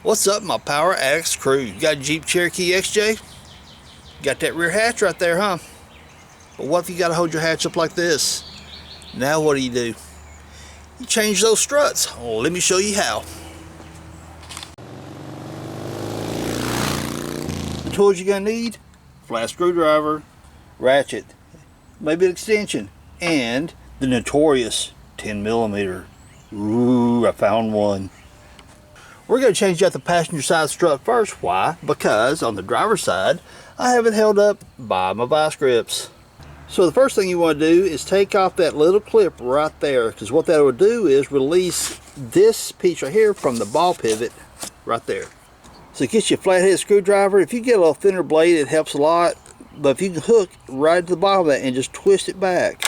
What's up, my power addicts crew? You got a Jeep Cherokee XJ? Got that rear hatch right there, huh? But what if you got to hold your hatch up like this? Now what do? You change those struts. Oh, let me show you how. The tools you're gonna need: flat screwdriver, ratchet, maybe an extension, and the notorious 10mm. Ooh, I found one. We're going to change out the passenger side strut first. Why? Because on the driver's side, I have it held up by my vice grips. So the first thing you want to do is take off that little clip right there, because what that will do is release this piece right here from the ball pivot right there. So it gets you a flathead screwdriver. If you get a little thinner blade, it helps a lot. But if you can hook right to the bottom of that and just twist it back,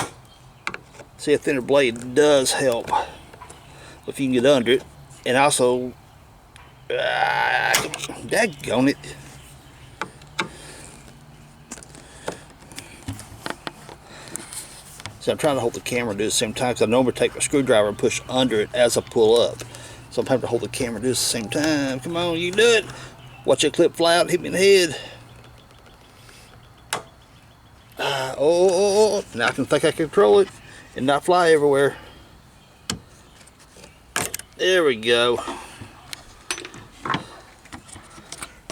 see, a thinner blade does help if you can get under it. And also, daggone it. So I'm trying to hold the camera and do it at the same time, because I normally take my screwdriver and push under it as I pull up. So I'm having to hold the camera and do it at the same time. Come on, you can do it. Watch that clip fly out and hit me in the head. Now I can think I can control it and not fly everywhere. There we go.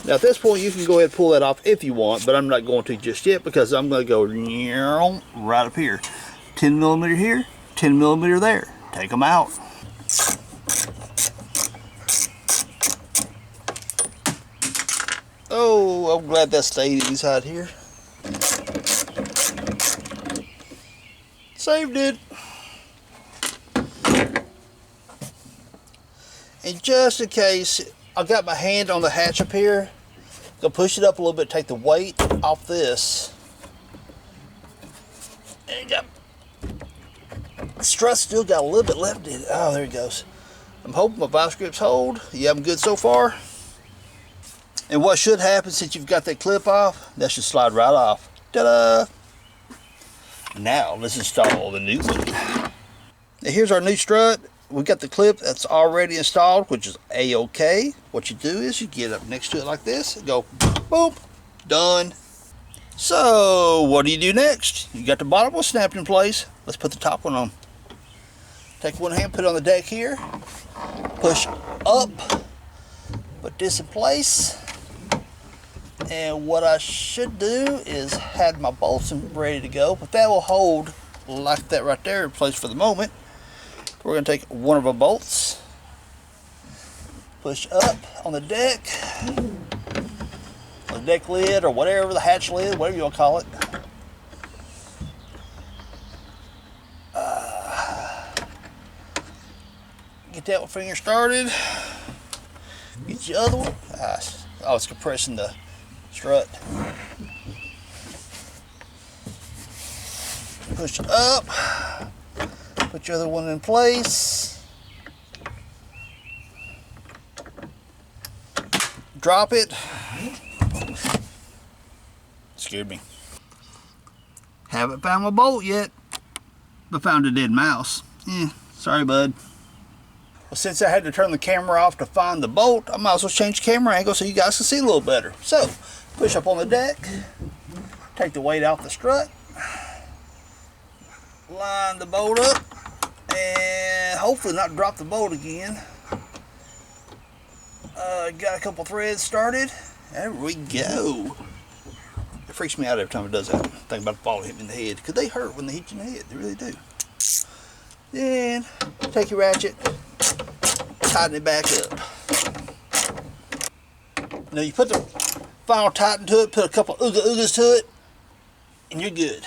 Now at this point you can go ahead and pull that off if you want, but I'm not going to just yet, because I'm going to go right up here. 10mm here, 10mm there. Take them out. Oh, I'm glad that stayed inside here. Saved it. And just in case, I got my hand on the hatch up here. Gonna push it up a little bit, take the weight off this. And got the strut still got a little bit left in it. Oh, there it goes. I'm hoping my vice grips hold. Yeah, I'm good so far. And what should happen, since you've got that clip off, that should slide right off. Ta-da! Now let's install the new one. Now here's our new strut. We got the clip that's already installed, which is a-okay. What you do is you get up next to it like this and go boom, done. So what do you do next? You got the bottom one snapped in place. Let's put the top one on. Take one hand, put it on the deck here, push up, put this in place. And what I should do is have my bolts ready to go, but that will hold like that right there in place for the moment. We're going to take one of our bolts, push up on the deck lid, or whatever, the hatch lid, whatever you want to call it. Get that one finger started. Get your other one. Oh, it's compressing the strut. Push up. Put your other one in place. Drop it. Scared me. Haven't found my bolt yet, but found a dead mouse. Sorry, bud. Well, since I had to turn the camera off to find the bolt, I might as well change the camera angle so you guys can see a little better. So, push up on the deck, take the weight off the strut, line the bolt up, and hopefully not drop the bolt again. Got a couple threads started. There we go. It freaks me out every time it does that. Think about the ball hitting me in the head, because they hurt when they hit you in the head. They really do. Then take your ratchet, tighten it back up. Now you put the final tighten to it, put a couple oogas to it, and you're good.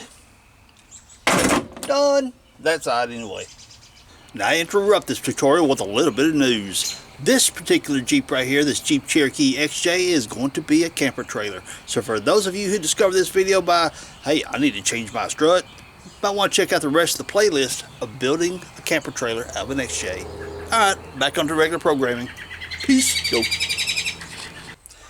Done. That's odd anyway. Now I interrupt this tutorial with a little bit of news. This particular Jeep right here, this Jeep Cherokee XJ, is going to be a camper trailer. So for those of you who discovered this video by, hey, I need to change my strut, you might want to check out the rest of the playlist of building a camper trailer out of an XJ. Alright, back onto regular programming. Peace. Go.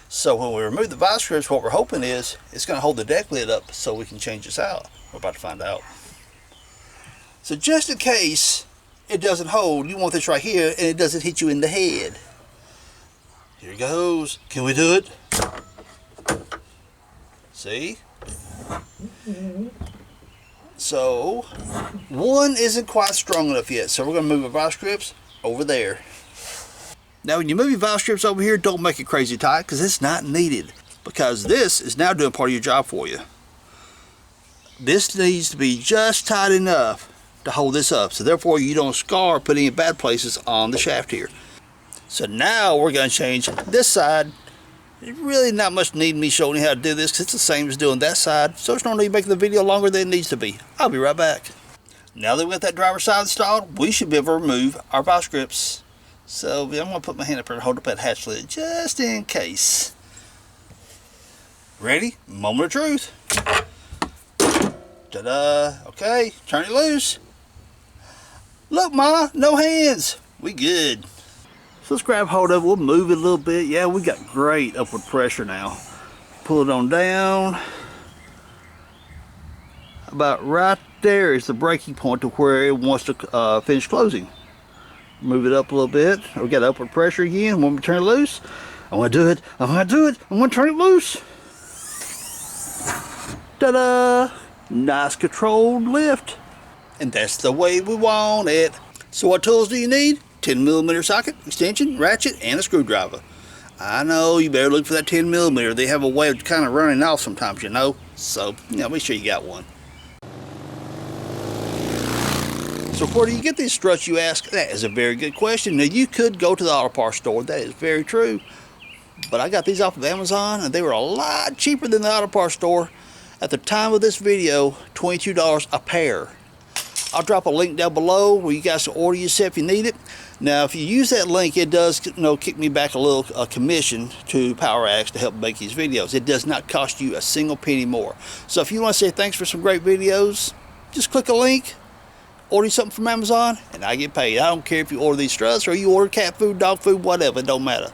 So when we remove the vice grips, what we're hoping is it's going to hold the deck lid up so we can change this out. We're about to find out. So just in case it doesn't hold, you want this right here and it doesn't hit you in the head. Here goes. Can we do it? See? So, one isn't quite strong enough yet, so we're going to move our vice grips over there. Now, when you move your vice grips over here, don't make it crazy tight, because it's not needed. Because this is now doing part of your job for you. This needs to be just tight enough to hold this up, so therefore you don't scar or put any bad places on the shaft here. So now we're going to change this side. There's really not much need me showing you how to do this, because it's the same as doing that side, so there's no need making the video longer than it needs to be. I'll be right back. Now that we got that driver's side installed, we should be able to remove our vice grips. So I'm going to put my hand up here and hold up that hatch lid just in case. Ready? Moment of truth. Ta-da! Okay, turn it loose. Look, Ma, no hands. We good. So let's grab hold of it. We'll move it a little bit. Yeah, we got great upward pressure now. Pull it on down. About right there is the breaking point to where it wants to finish closing. Move it up a little bit. We got upward pressure again. Want me to turn it loose? I want to do it. I want to do it. I want to turn it loose. Ta-da! Nice controlled lift. And that's the way we want it. So what tools do you need? 10mm socket, extension, ratchet, and a screwdriver. I know you better look for that 10mm. They have a way of kind of running off sometimes, you know. So, make sure you got one. So where do you get these struts, you ask? That is a very good question. Now, you could go to the auto parts store. That is very true. But I got these off of Amazon, and they were a lot cheaper than the auto parts store. At the time of this video, $22 a pair. I'll drop a link down below where you guys can order your set if you need it. Now, if you use that link, it does kick me back a little commission to Power Axe to help make these videos. It does not cost you a single penny more. So if you want to say thanks for some great videos, just click a link, order something from Amazon, and I get paid. I don't care if you order these struts or you order cat food, dog food, whatever. It don't matter.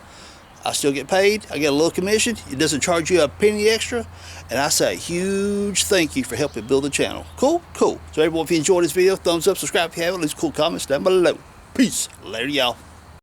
I still get paid. I get a little commission. It doesn't charge you a penny extra. And I say a huge thank you for helping build the channel. Cool? Cool. So everyone, if you enjoyed this video, thumbs up, subscribe if you haven't, leave cool comments down below. Peace. Later, y'all.